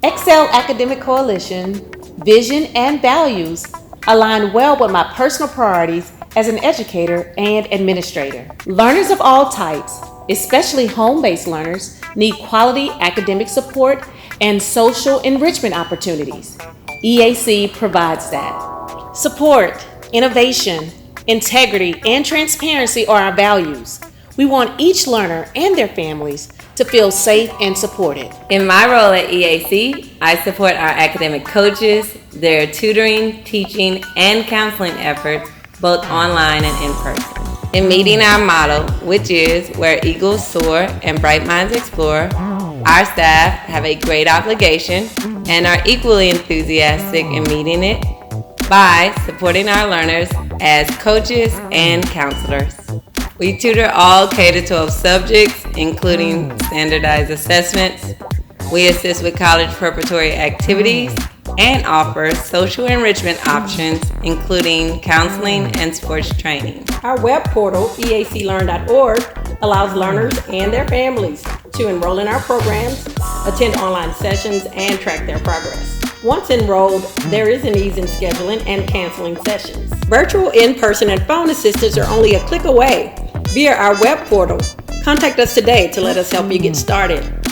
Excel Academic Coalition vision and values align well with my personal priorities as an educator and administrator. Learners of all types, especially home-based learners, need quality academic support and social enrichment opportunities. EAC provides that. Support, innovation, integrity, and transparency are our values. We want each learner and their families to feel safe and supported. In my role at EAC, I support our academic coaches, their tutoring, teaching, and counseling efforts, both online and in person. In meeting our motto, which is where eagles soar and bright minds explore, our staff have a great obligation and are equally enthusiastic in meeting it by supporting our learners as coaches and counselors. We tutor all K-12 subjects, including standardized assessments. We assist with college preparatory activities and offer social enrichment options, including counseling and sports training. Our web portal, eaclearn.org, allows learners and their families to enroll in our programs, attend online sessions, and track their progress. Once enrolled, there is an ease in scheduling and canceling sessions. Virtual, in-person, and phone assistants are only a click away via our web portal. Contact us today to let us help you get started.